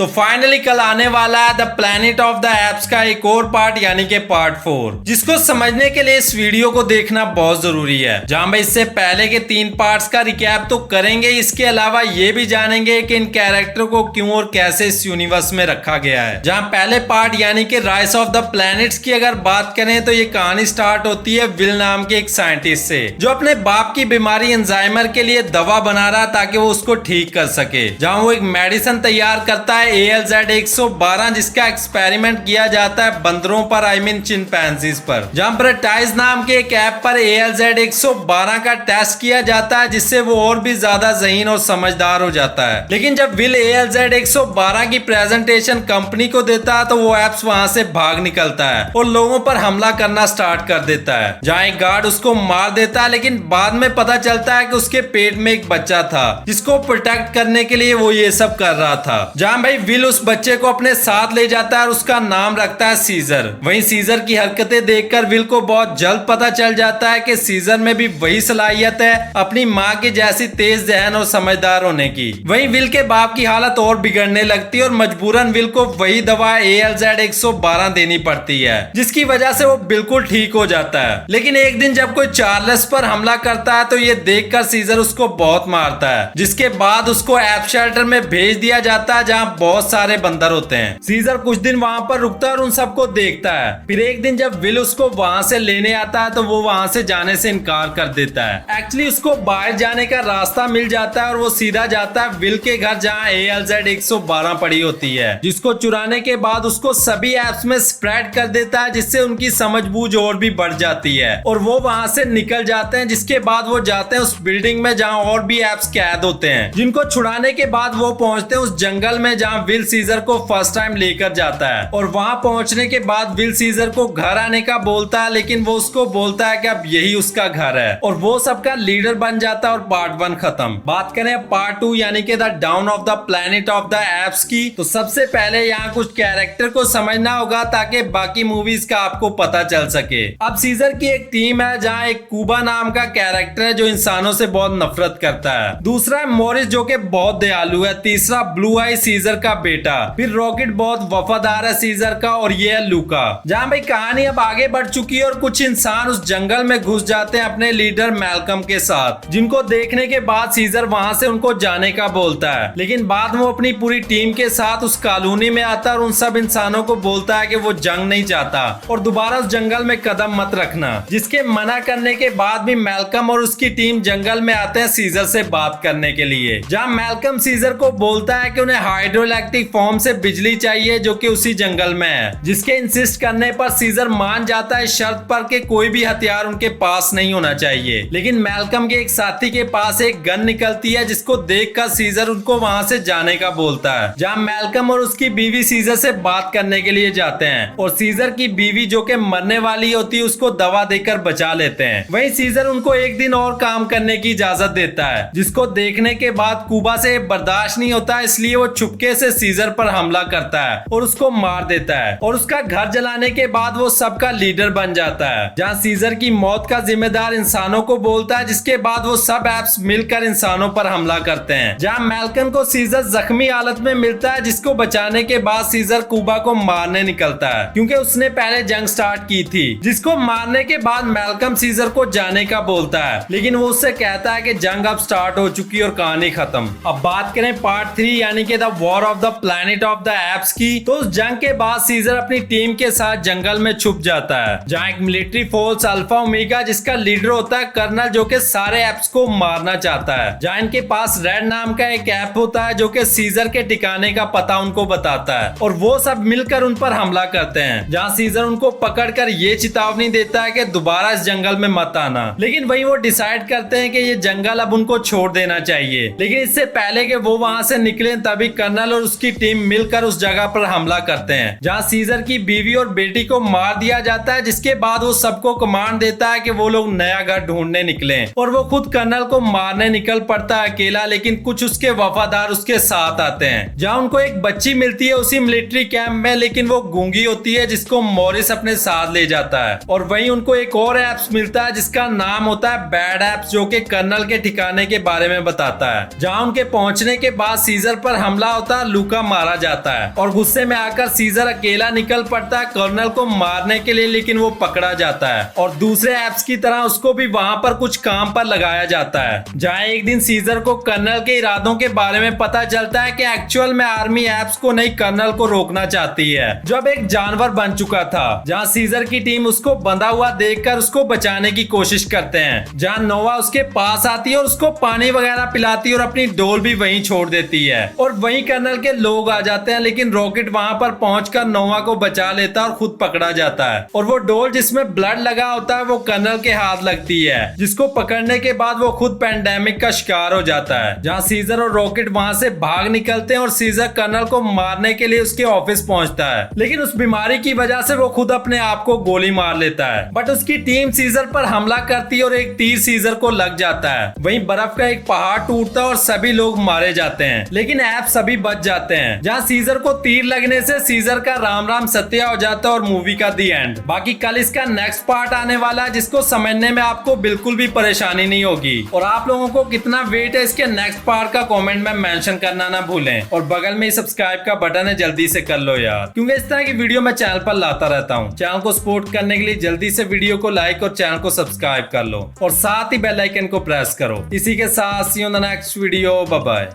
तो फाइनली कल आने वाला है the planet of the apps का एक और पार्ट यानी कि पार्ट 4, जिसको समझने के लिए इस वीडियो को देखना बहुत जरूरी है। जहां भाई इससे पहले के 3 पार्ट्स का रिकैप तो करेंगे, इसके अलावा ये भी जानेंगे कि इन कैरेक्टर को क्यों और कैसे इस यूनिवर्स में रखा गया है। जहां पहले पार्ट यानी कि राइज ऑफ द प्लैनेट्स की अगर बात करें तो ये कहानी स्टार्ट होती है विल नाम के एक साइंटिस्ट से, जो अपने बाप की बीमारी अल्जाइमर के लिए दवा बना रहा ताकि वो उसको ठीक कर सके। जहां वो एक मेडिसिन तैयार करता है ALZ-112, जिसका एक्सपेरिमेंट किया जाता है बंदरों पर, आई मीन चिंपैंजीज पर। जहां ब्रटाइज नाम के एक ऐप पर ALZ-112 का टेस्ट किया जाता है, जिससे वो और भी ज्यादा ज़हीन और समझदार हो जाता है। लेकिन जब विल ALZ-112 की प्रेजेंटेशन कंपनी को देता है तो वो एप्स वहां से भाग निकलता है और लोगों पर हमला करना स्टार्ट कर देता है। जहां एक गार्ड उसको मार देता है, लेकिन बाद में पता चलता है कि उसके पेट में एक बच्चा था जिसको प्रोटेक्ट करने के लिए वो ये सब कर रहा था। जहां भाई विल उस बच्चे को अपने साथ ले जाता है और उसका नाम रखता है सीजर। वहीं सीजर की हरकतें देखकर विल को बहुत जल्द पता चल जाता है कि सीजर में भी वही सलाहियत है अपनी माँ के जैसी तेज जहन और समझदार होने की। वहीं विल के बाप की हालत और बिगड़ने लगती है और मजबूरन विल को वही दवा ALZ-112 देनी पड़ती है, जिसकी वजह से वो बिल्कुल ठीक हो जाता है। लेकिन एक दिन जब कोई चार्ल्स पर हमला करता है तो ये देखकर सीजर उसको बहुत मारता है, जिसके बाद उसको एप शेल्टर में भेज दिया जाता है जहां बहुत सारे बंदर होते हैं। सीजर कुछ दिन वहां पर रुकता है और उन सबको देखता है। फिर एक दिन जब विल उसको वहां से लेने आता है तो वो वहां से जाने से इनकार कर देता है। एक्चुअली उसको बाहर जाने का रास्ता मिल जाता है और वो सीधा जाता है विल के घर जहां ALZ-112 पड़ी होती है, जिसको चुराने के बाद उसको सभी एप्स में स्प्रेड कर देता है, जिससे उनकी समझबूझ और भी बढ़ जाती है और वो वहां से निकल जाते हैं। जिसके बाद वो जाते हैं उस बिल्डिंग में जहां और भी एप्स कैद होते हैं, जिनको छुड़ाने के बाद वो पहुंचते हैं उस जंगल में जहां विल सीजर को फर्स्ट टाइम लेकर जाता है। और वहां पहुंचने के बाद विल सीजर को घर आने का बोलता है, लेकिन वो उसको बोलता है कि अब यही उसका घर है और वो सबका लीडर बन जाता है और पार्ट 1 खत्म। बात करें पार्ट 2 यानी कि the down of the planet of the apps की, तो सबसे पहले यहाँ कुछ कैरेक्टर को समझना होगा ताकि बाकी मूवीज का आपको पता चल सके। अब सीजर की एक टीम है जहाँ एक कूबा नाम का कैरेक्टर है जो इंसानों से बहुत नफरत करता है। दूसरा है मॉरिस जो कि बहुत दयालु है। तीसरा ब्लू आई सीजर का बेटा। फिर रॉकेट बहुत वफादार है सीजर का, और ये है लूका। जहाँ भाई कहानी अब आगे बढ़ चुकी है और कुछ इंसान उस जंगल में घुस जाते हैं अपने लीडर मैल्कम के साथ, जिनको देखने के बाद सीजर वहां से उनको जाने का बोलता है। लेकिन बाद में वो अपनी पूरी टीम के साथ उस कॉलोनी में आता है और उन सब इंसानों को बोलता है कि वो जंग नहीं चाहता और दोबारा उस जंगल में कदम मत रखना। जिसके मना करने के बाद भी मैल्कम और उसकी टीम जंगल में आते हैं सीजर से बात करने के लिए। जहाँ मैल्कम सीजर को बोलता है कि उन्हें हाइड्रोइलेक्ट्रिक फॉर्म से बिजली चाहिए जो कि उसी जंगल में है, जिसके इंसिस्ट करने पर सीजर मान जाता है शर्त पर कि कोई भी हथियार उनके पास नहीं होना चाहिए। लेकिन मैल्कम के एक साथी के पास एक गन निकलती है, जिसको देखकर सीजर उनको वहां से जाने का बोलता है। जहाँ मैल्कम और उसकी बीवी सीजर से बात करने के लिए जाते हैं और सीजर की बीवी जो कि मरने वाली होती है उसको दवा देकर बचा लेते हैं। वहीं सीजर उनको एक दिन और काम करने की इजाजत देता है, जिसको देखने के बाद कूबा से बर्दाश्त नहीं होता, इसलिए वो चुपके से सीजर पर हमला करता है और उसको मार देता है और उसका घर जलाने के बाद वो सबका लीडर बन जाता है। जहाँ सीजर की मौत का जिम्मेदार इंसानों को बोलता है, जिसके बाद वो सब एप्स मिलकर इंसानों पर हमला करते हैं। जहाँ मैल्कम को सीजर जख्मी हालत में मिलता है, जिसको बचाने के बाद सीजर कूबा को मारने निकलता है क्योंकि उसने पहले जंग स्टार्ट की थी। जिसको मारने के बाद मैल्कम सीजर को जाने का बोलता है, लेकिन वो उससे कहता है कि जंग अब स्टार्ट हो चुकी और कहानी खत्म। अब बात करें पार्ट 3 यानी कि the war of the planet of the apps की, तो उस जंग के बाद सीजर अपनी टीम के साथ जंगल में छुप जाता है। जहाँ एक मिलिट्री फोर्स अल्फा ओमेगा, जिसका लीडर होता है कर्नल, जो कि सारे एप्स को मारना चाहता है। जहाँ इनके पास रेड नाम का एक ऐप होता है जो कि सीजर के ठिकाने का पता उनको बताता है और वो सब मिलकर उन पर हमला करते हैं। जहाँ सीजर उनको पकड़कर ये चेतावनी देता है कि दोबारा इस जंगल में मत आना, लेकिन वही वो डिसाइड करते हैं कि ये जंगल अब उनको छोड़ देना चाहिए। लेकिन इससे पहले कि वो वहां से निकले तभी कर्नल और उसकी टीम मिलकर उस जगह पर हमला करते हैं, जहाँ सीजर की बीवी और बेटी को मार दिया जाता है। जिसके बाद वो सबको कमांड देता है कि वो लोग नया घर ढूंढने निकले और वो खुद कर्नल को मारने निकल पड़ता है अकेला, लेकिन कुछ उसके वफादार उसके साथ आते हैं। जहाँ उनको एक बच्ची मिलती है उसी मिलिट्री कैंप में, लेकिन वो गूंगी होती है, जिसको मॉरिस अपने साथ ले जाता है। और वहीं उनको एक और एप्स मिलता है जिसका नाम होता है बैड एप्स, जो कि कर्नल के ठिकाने के बारे में बताता है। जहाँ उनके पहुंचने के बाद सीजर पर हमला होता है। लूका मारा जाता है और गुस्से में आकर सीजर अकेला निकल पड़ता है कर्नल को मारने के लिए, लेकिन वो पकड़ा जाता है और दूसरे एप्स की तरह उसको भी वहाँ पर कुछ काम पर लगाया जाता है। जहाँ एक दिन सीजर को कर्नल के इरादों के बारे में पता चलता है कि एक्चुअल में आर्मी एप्स को नहीं कर्नल को रोकना चाहती है, जो अब एक जानवर बन चुका था। जहाँ सीजर की टीम उसको बंधा हुआ देखकर उसको बचाने की कोशिश करते हैं। जहाँ नोवा उसके पास आती है और उसको पानी वगैरह पिलाती है और अपनी डोल भी वहीं छोड़ देती है और वहीं कर्नल के लोग आ जाते हैं, लेकिन रॉकेट वहां पर पहुंचकर नोवा को बचा लेता है और खुद पकड़ा जाता है और वो डोल जिसमें ब्लड लगा होता है वो कर्नल के हाथ लगती है, जिसको पकड़ने के बाद वो खुद पैंडेमिक का शिकार हो जाता है। जहाँ सीजर और रॉकेट वहां से भाग निकलते हैं और सीजर कर्नल को मारने के लिए उसके ऑफिस पहुंचता है, लेकिन उस बीमारी की वजह से वो खुद अपने आप को गोली मार लेता है। बट उसकी टीम सीजर पर हमला करती है और एक तीर सीजर को लग जाता है। वहीं बर्फ का एक पहाड़ टूटता है और सभी लोग मारे जाते हैं, लेकिन ऐप सभी बच जाते हैं। जहाँ सीजर को तीर लगने से सीजर का राम राम सत्या हो जाता है और मूवी का दी एंड। बाकी कल इसका नेक्स्ट पार्ट आने वाला है, जिसको समझने में आपको बिल्कुल भी परेशानी नहीं होगी। और आप लोगों को कितना वेट है इसके नेक्स्ट पार्ट का कमेंट में मेंशन करना ना भूलें और बगल में सब्सक्राइब का बटन है, जल्दी से कर लो यार, क्योंकि इस तरह की वीडियो मैं चैनल पर लाता रहता हूँ। चैनल को सपोर्ट करने के लिए जल्दी से वीडियो को लाइक और चैनल को सब्सक्राइब कर लो और साथ ही बेल आइकन को प्रेस करो। इसी के साथ see you in the next video, bye bye.